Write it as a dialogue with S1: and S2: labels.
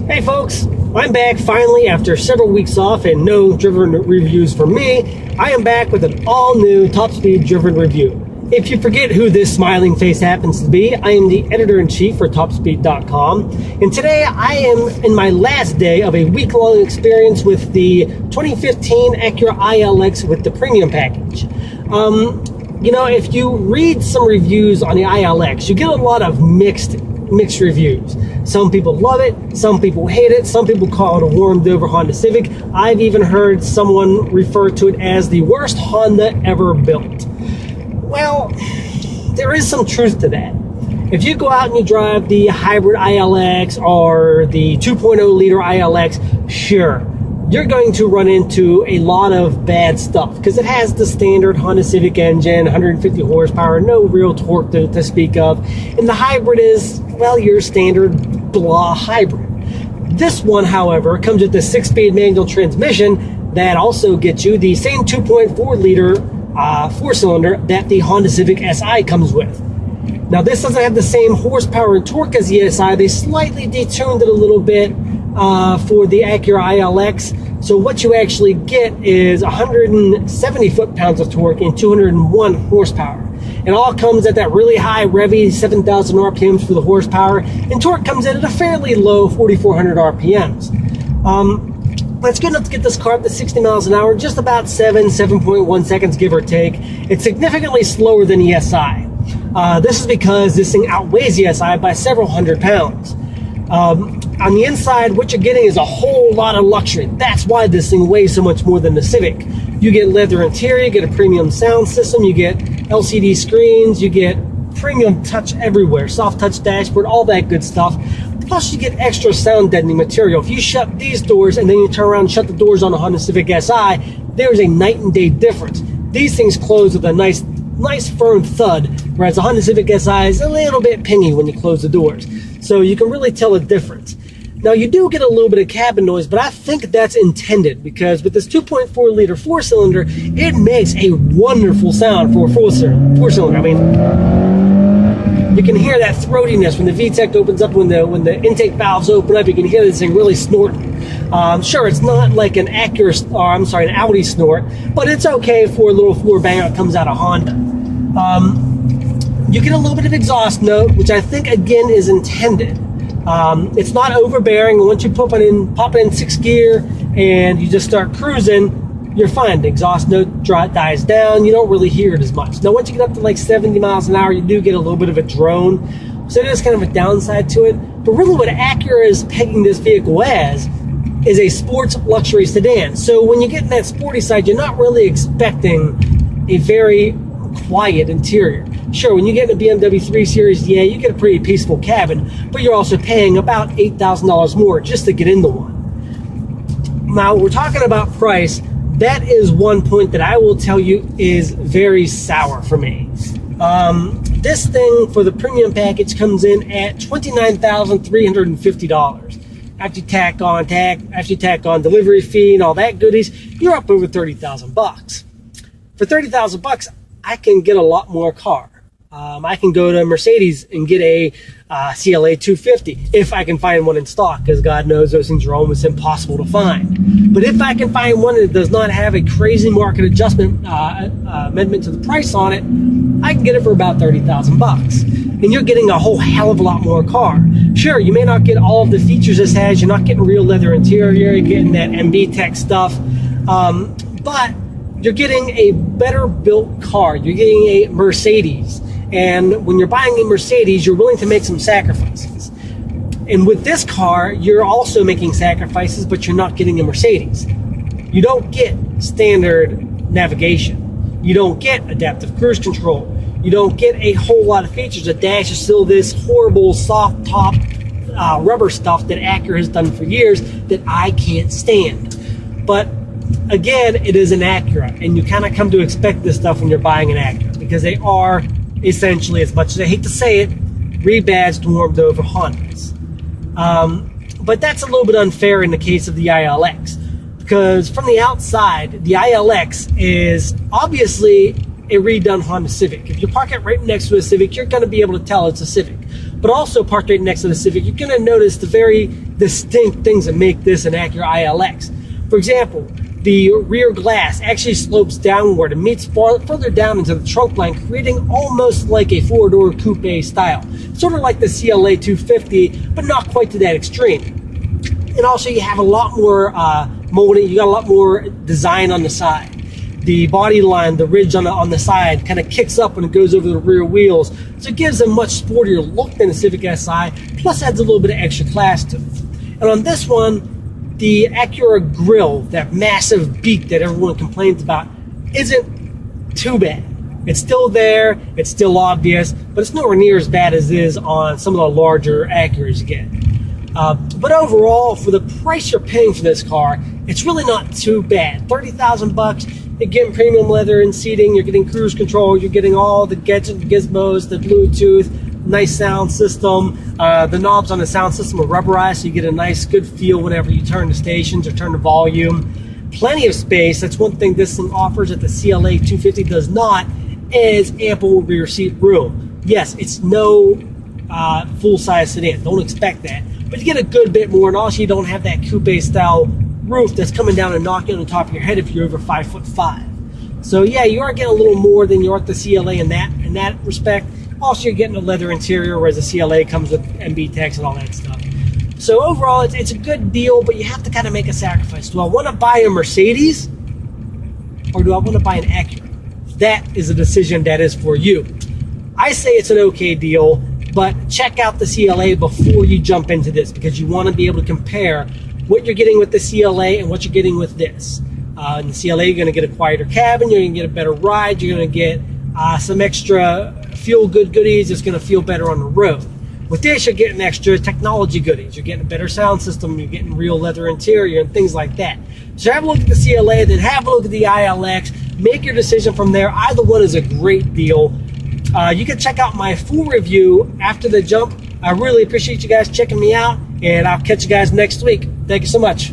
S1: Hey folks, I'm back finally after several weeks off and no driven reviews for me. I am back with an all-new top speed driven review. If you forget who this smiling face happens to be, I am the editor-in-chief for topspeed.com, and today I am in my last day of a week-long experience with the 2015 Acura ILX with the premium package. You know, if you read some reviews on the ILX, you get a lot of mixed reviews. Some people love it, some people hate it, some people call it a warmed over Honda Civic. I've even heard someone refer to it as the worst Honda ever built. Well, there is some truth to that. If you go out and you drive the hybrid ILX or the 2.0 liter ILX, sure, you're going to run into a lot of bad stuff because it has the standard Honda Civic engine, 150 horsepower, no real torque to speak of. And the hybrid is, well, your standard blah hybrid. This one, however, comes with the 6-speed manual transmission that also gets you the same 2.4 liter 4-cylinder that the Honda Civic Si comes with. Now, this doesn't have the same horsepower and torque as the Si. They slightly detuned it a little bit for the Acura ILX. So what you actually get is 170 foot-pounds of torque and 201 horsepower. It all comes at that really high revvy 7,000 RPMs for the horsepower, and torque comes in at a fairly low 4,400 RPMs. That's good enough to get this car up to 60 miles an hour, just about 7.1 seconds, give or take. It's significantly slower than the SI. This is because this thing outweighs the SI by several hundred pounds. On the inside, what you're getting is a whole lot of luxury. That's why this thing weighs so much more than the Civic. You get leather interior, you get a premium sound system, you get LCD screens, you get premium touch everywhere, soft touch dashboard, all that good stuff. Plus, you get extra sound deadening material. If you shut these doors and then you turn around and shut the doors on a Honda Civic Si, there's a night and day difference. These things close with a nice firm thud, whereas the Honda Civic Si is a little bit pingy when you close the doors. So you can really tell a difference. Now, you do get a little bit of cabin noise, but I think that's intended because with this 2.4 liter 4-cylinder, it makes a wonderful sound for a 4-cylinder. I mean, you can hear that throatiness when the VTEC opens up, when the intake valves open up. You can hear this thing really snorting. Sure, it's not like an an Audi snort, but it's okay for a little floor banger that comes out of Honda. You get a little bit of exhaust note, which I think again is intended. It's not overbearing. Once you pop it in 6th gear and you just start cruising, you're fine. The exhaust note dies down. You don't really hear it as much. Now, once you get up to like 70 miles an hour, you do get a little bit of a drone. So there's kind of a downside to it. But really what Acura is pegging this vehicle as is a sports luxury sedan. So when you get in that sporty side, you're not really expecting a very quiet interior. Sure, when you get in a BMW 3 Series, yeah, you get a pretty peaceful cabin, but you're also paying about $8,000 more just to get into one. Now, we're talking about price. That is one point that I will tell you is very sour for me. This thing for the premium package comes in at $29,350. After you tack on delivery fee and all that goodies, you're up over $30,000. For $30,000, I can get a lot more car. I can go to Mercedes and get a CLA 250 if I can find one in stock, because God knows those things are almost impossible to find. But if I can find one that does not have a crazy market adjustment amendment to the price on it, I can get it for about $30,000. And you're getting a whole hell of a lot more car. Sure, you may not get all of the features this has. You're not getting real leather interior. You're getting that MB Tech stuff. But you're getting a better built car. You're getting a Mercedes. And when you're buying a Mercedes, you're willing to make some sacrifices. And with this car, you're also making sacrifices, but you're not getting a Mercedes. You don't get standard navigation. You don't get adaptive cruise control. You don't get a whole lot of features. The dash is still this horrible soft top rubber stuff that Acura has done for years that I can't stand. But again, it is an Acura, and you kind of come to expect this stuff when you're buying an Acura, because they are essentially, as much as I hate to say it, rebadged, warmed over Hondas. But that's a little bit unfair in the case of the ILX, because from the outside, the ILX is obviously a redone Honda Civic. If you park it right next to a Civic, you're going to be able to tell it's a Civic. but also parked right next to the Civic, you're going to notice the very distinct things that make this an Acura ILX. For example, the rear glass actually slopes downward and meets further down into the trunk line, creating almost like a four-door coupe style. Sort of like the CLA 250, but not quite to that extreme. And also you have a lot more molding, you got a lot more design on the side. The body line, the ridge on the side kind of kicks up when it goes over the rear wheels, so it gives a much sportier look than the Civic Si, plus adds a little bit of extra class to it. And on this one, the Acura grille, that massive beak that everyone complains about, isn't too bad. It's still there, it's still obvious, but it's nowhere near as bad as it is on some of the larger Acuras you get. But overall, for the price you're paying for this car, it's really not too bad. 30,000 bucks, you're getting premium leather and seating, you're getting cruise control, you're getting all the gadgets, gizmos, the Bluetooth, nice sound system. The knobs on the sound system are rubberized, so you get a nice, good feel whenever you turn the stations or turn the volume. Plenty of space. That's one thing this thing offers that the CLA 250 does not, is ample rear seat room. Yes, it's no full-size sedan. Don't expect that. But you get a good bit more, and also you don't have that coupe-style roof that's coming down and knocking on the top of your head if you're over 5'5". So yeah, you are getting a little more than you are at the CLA in that respect. Also, you're getting a leather interior, whereas the CLA comes with MB Tex and all that stuff. So overall, it's a good deal, but you have to kind of make a sacrifice. Do I want to buy a Mercedes, or do I want to buy an Acura? That is a decision that is for you. I say it's an okay deal, but check out the CLA before you jump into this, because you want to be able to compare what you're getting with the CLA and what you're getting with this. In the CLA, you're going to get a quieter cabin, you're going to get a better ride, you're going to get some extra feel-good goodies. It's going to feel better on the road. With this, you're getting extra technology goodies. You're getting a better sound system, you're getting real leather interior and things like that. So have a look at the CLA, then have a look at the ILX. Make your decision from there. Either one is a great deal. You can check out my full review after the jump. I really appreciate you guys checking me out, and I'll catch you guys next week. Thank you so much.